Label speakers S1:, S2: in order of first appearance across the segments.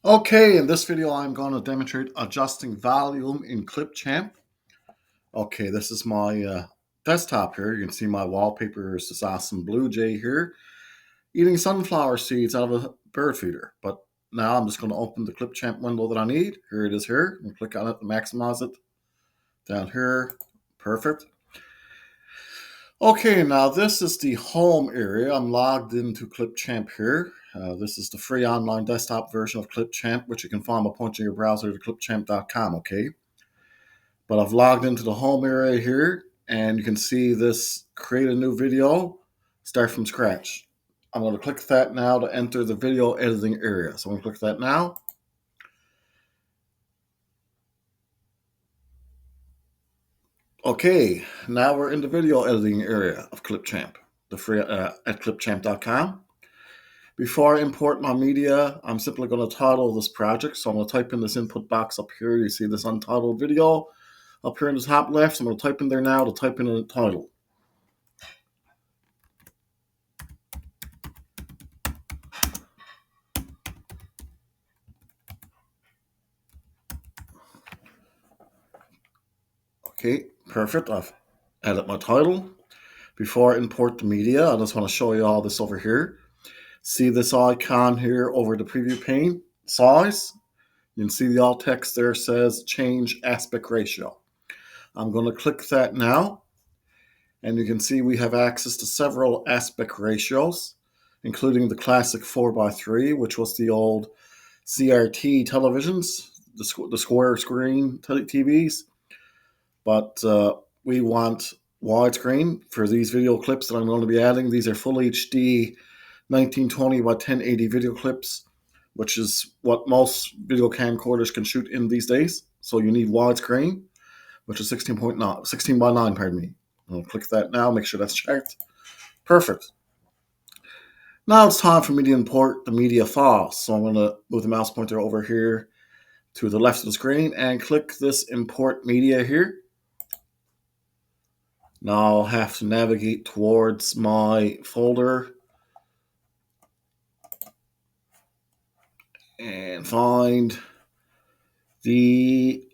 S1: Okay, in this video, I'm going to demonstrate adjusting volume in Clipchamp. Okay, this is my desktop here. You can see my wallpaper is this awesome blue jay here, eating sunflower seeds out of a bird feeder. But now I'm just going to open the Clipchamp window that I need. Here it is here. And click on it to maximize it. Down here. Perfect. Okay, now this is the home area. I'm logged into Clipchamp here. This is the free online desktop version of Clipchamp, which you can find by pointing your browser to clipchamp.com, okay? But I've logged into the home area here, and you can see this create a new video, start from scratch. I'm going to click that now to enter the video editing area. So I'm going to click that now. Okay, now we're in the video editing area of Clipchamp, the free at clipchamp.com. Before I import my media, I'm simply going to title this project. So I'm going to type in this input box up here. You see this untitled video up here in the top left. So I'm going to type in there now to type in the title. Okay, perfect. I've added my title. Before I import the media, I just want to show you all this over here. See this icon here over the preview pane, size. You can see the alt text there says change aspect ratio. I'm going to click that now. And you can see we have access to several aspect ratios, including the classic 4:3, which was the old CRT televisions, the square screen TVs. But we want widescreen for these video clips that I'm going to be adding. These are full HD 1920 by 1080 video clips, which is what most video camcorders can shoot in these days. So you need widescreen, which is 16 by 9, pardon me. I'll click that now, make sure that's checked. Perfect. Now it's time for me to import the media file. So I'm going to move the mouse pointer over here to the left of the screen and click this import media here. Now I'll have to navigate towards my folder and find the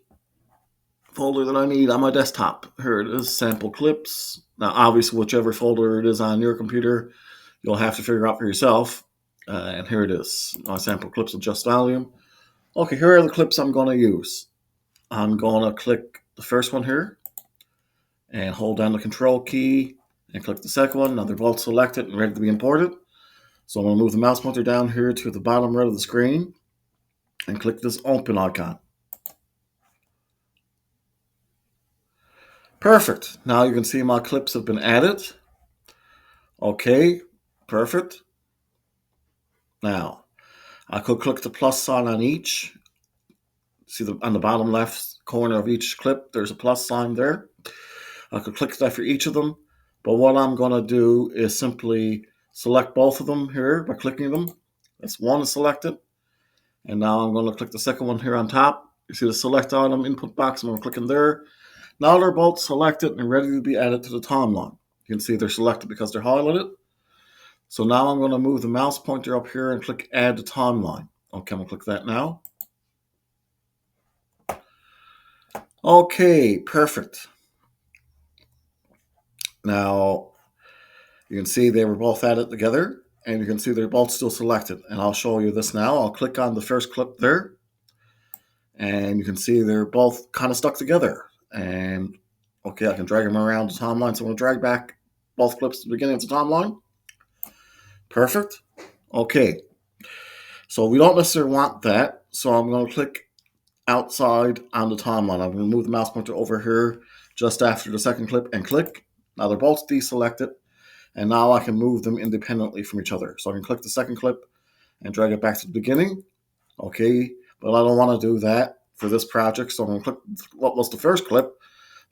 S1: folder that I need on my desktop. Here it is, sample clips. Now, obviously, whichever folder it is on your computer, you'll have to figure out for yourself. And here it is, my sample clips, adjust volume. Okay, here are the clips I'm going to use. I'm going to click the first one here and hold down the control key and click the second one. Now they're both selected and ready to be imported. So I'm going to move the mouse pointer down here to the bottom right of the screen and click this open icon. Perfect. Now you can see my clips have been added. Okay, perfect. Now, I could click the plus sign on each. See on the bottom left corner of each clip, there's a plus sign there. I could click that for each of them. But what I'm going to do is simply select both of them here by clicking them. That's one is selected. And now I'm going to click the second one here on top. You see the select item input box. I'm going to click in there. Now they're both selected and ready to be added to the timeline. You can see they're selected because they're highlighted. So now I'm going to move the mouse pointer up here and click add to timeline. Okay, I'm going to click that now. Okay, perfect. Now you can see they were both added together and you can see they're both still selected. And I'll show you this now. I'll click on the first clip there and you can see they're both kind of stuck together. And okay, I can drag them around the timeline. So I'm going to drag back both clips to the beginning of the timeline. Perfect. Okay. So we don't necessarily want that. So I'm going to click outside on the timeline. I'm going to move the mouse pointer over here just after the second clip and click. Now they're both deselected. And now I can move them independently from each other. So I can click the second clip and drag it back to the beginning. Okay. But I don't want to do that for this project. So I'm going to click what was the first clip,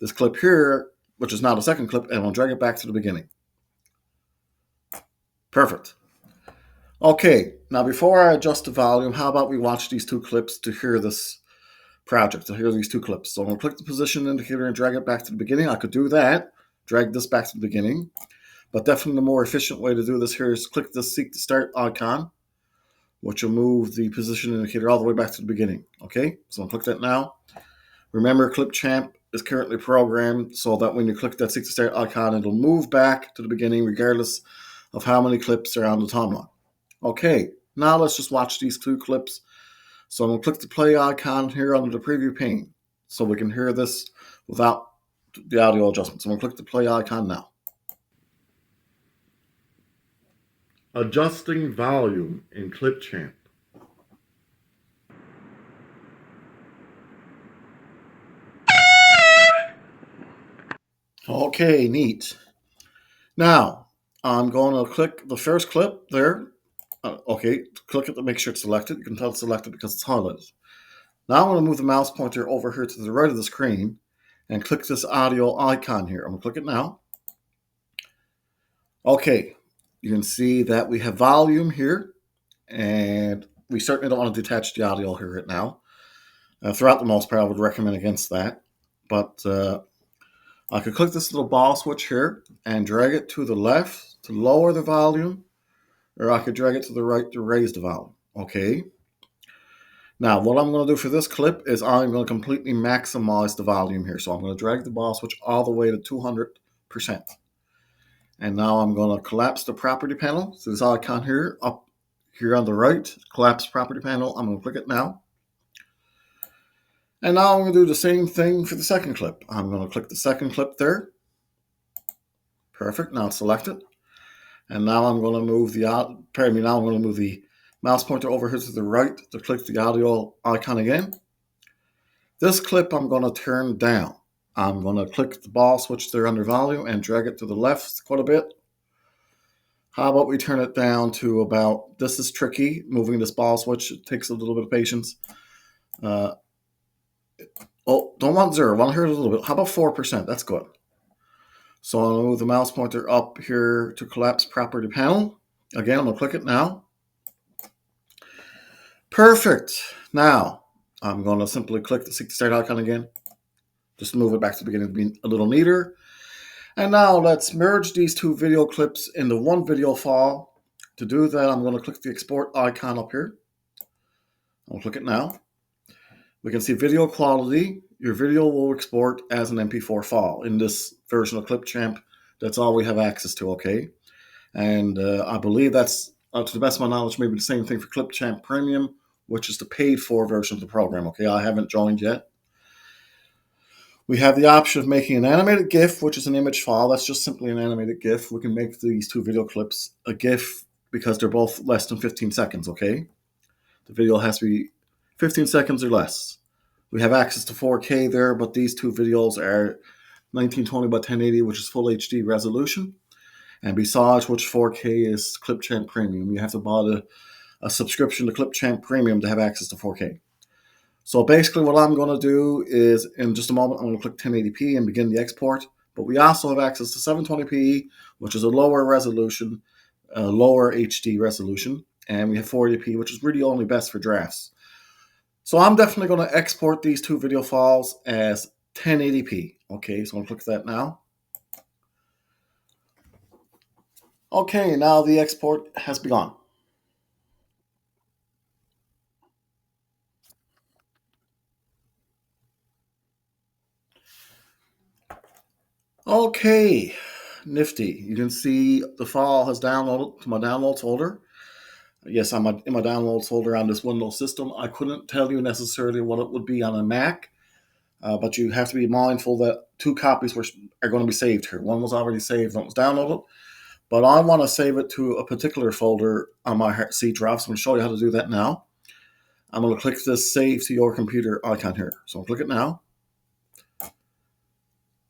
S1: this clip here, which is now the second clip, and I'm going to drag it back to the beginning. Perfect. Okay, now before I adjust the volume, how about we watch these two clips to hear this project, to hear these two clips. So I'm going to click the position indicator and drag it back to the beginning. I could do that, drag this back to the beginning. But definitely the more efficient way to do this here is click the Seek to Start icon. which will move the position indicator all the way back to the beginning. Okay, so I'll click that now. Remember, Clipchamp is currently programmed so that when you click that 60 start icon, it'll move back to the beginning regardless of how many clips are on the timeline. Okay, now let's just watch these 2 clips. So I'm going to click the play icon here under the preview pane so we can hear this without the audio adjustments. So I'm going to click the play icon now. Adjusting volume in Clipchamp. Okay, neat. Now, I'm going to click the first clip there. Okay, click it to make sure it's selected. You can tell it's selected because it's highlighted. Now I'm going to move the mouse pointer over here to the right of the screen and click this audio icon here. I'm going to click it now. Okay, you can see that we have volume here, and we certainly don't want to detach the audio here right now. Throughout the most part, I would recommend against that. But I could click this little ball switch here and drag it to the left to lower the volume, or I could drag it to the right to raise the volume. Okay. Now, what I'm going to do for this clip is I'm going to completely maximize the volume here. So I'm going to drag the ball switch all the way to 200%. And now I'm going to collapse the property panel. So this icon here, up here on the right, collapse property panel. I'm going to click it now. And now I'm going to do the same thing for the second clip. I'm going to click the second clip there. Perfect. Now it's selected. And now I'm going to move now I'm going to move the mouse pointer over here to the right to click the audio icon again. This clip I'm going to turn down. I'm going to click the ball switch there under volume and drag it to the left quite a bit. How about we turn it down to about, this is tricky, moving this ball switch. It takes a little bit of patience. Don't want 0. I want to hear it a little bit. How about 4%? That's good. So I'm going to move the mouse pointer up here to collapse property panel. Again, I'm going to click it now. Perfect. Now, I'm going to simply click the 60 start icon again. Just move it back to the beginning to be a little neater. And now let's merge these 2 video clips into one video file. To do that, I'm going to click the export icon up here. I'll click it now. We can see video quality. Your video will export as an MP4 file. In this version of Clipchamp, that's all we have access to, okay? And I believe that's, to the best of my knowledge, maybe the same thing for Clipchamp Premium, which is the paid-for version of the program, okay? I haven't joined yet. We have the option of making an animated GIF, which is an image file. That's just simply an animated GIF. We can make these 2 video clips a GIF because they're both less than 15 seconds, okay? The video has to be 15 seconds or less. We have access to 4K there, but these 2 videos are 1920 by 1080, which is full HD resolution. And besides which 4K is Clipchamp Premium. You have to buy a subscription to Clipchamp Premium to have access to 4K. So basically what I'm going to do is, in just a moment, I'm going to click 1080p and begin the export. But we also have access to 720p, which is a lower resolution, lower HD resolution. And we have 480p, which is really only best for drafts. So I'm definitely going to export these 2 video files as 1080p. Okay, so I'm going to click that now. Okay, now the export has begun. Okay, nifty. You can see the file has downloaded to my downloads folder. Yes, I'm in my downloads folder on this Windows system. I couldn't tell you necessarily what it would be on a Mac, but you have to be mindful that 2 copies are going to be saved here. One was already saved, one was downloaded, but I want to save it to a particular folder on my C drive, so I'm going to show you how to do that now. I'm going to click this Save to Your Computer icon here. So I'll click it now.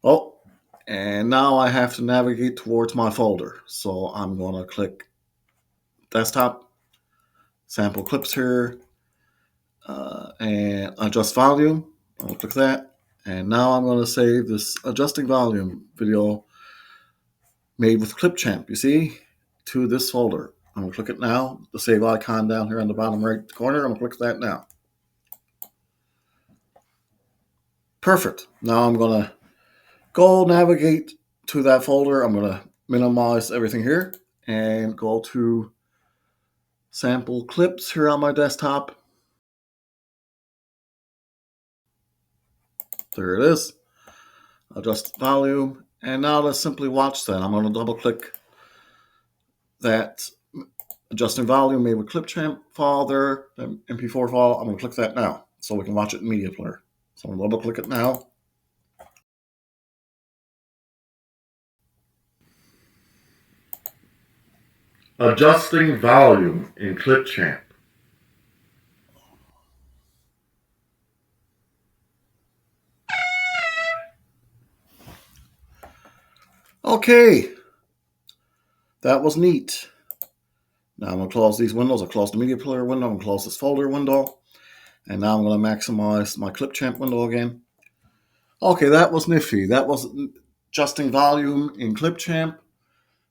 S1: Oh, and now I have to navigate towards my folder. So I'm going to click Desktop, Sample Clips here, and Adjust Volume. I'll click that. And now I'm going to save this Adjusting Volume video made with Clipchamp, you see, to this folder. I'm going to click it now. The save icon down here on the bottom right corner. I'm going to click that now. Perfect. Now I'm going to go navigate to that folder. I'm going to minimize everything here and go to sample clips here on my desktop. There it is. Adjust volume. And now let's simply watch that. I'm going to double click that adjusting volume made with Clipchamp file there, the MP4 file. I'm going to click that now so we can watch it in Media Player. So I'm going to double click it now. Adjusting volume in Clipchamp. Okay, that was neat. Now I'm going to close these windows. I closed the Media Player window. I'm going to close this folder window. And now I'm going to maximize my Clipchamp window again. Okay, that was nifty. That was adjusting volume in Clipchamp.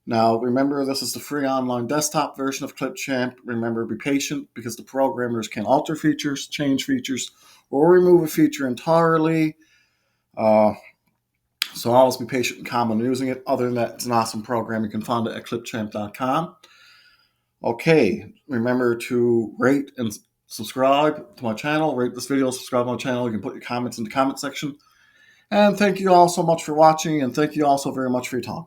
S1: Now, remember, this is the free online desktop version of Clipchamp. Remember, be patient because the programmers can alter features, change features, or remove a feature entirely. So always be patient and calm when using it. Other than that, it's an awesome program. You can find it at clipchamp.com. Okay, remember to rate and subscribe to my channel. Rate this video, subscribe to my channel. You can put your comments in the comment section. And thank you all so much for watching, and thank you all so very much for your time.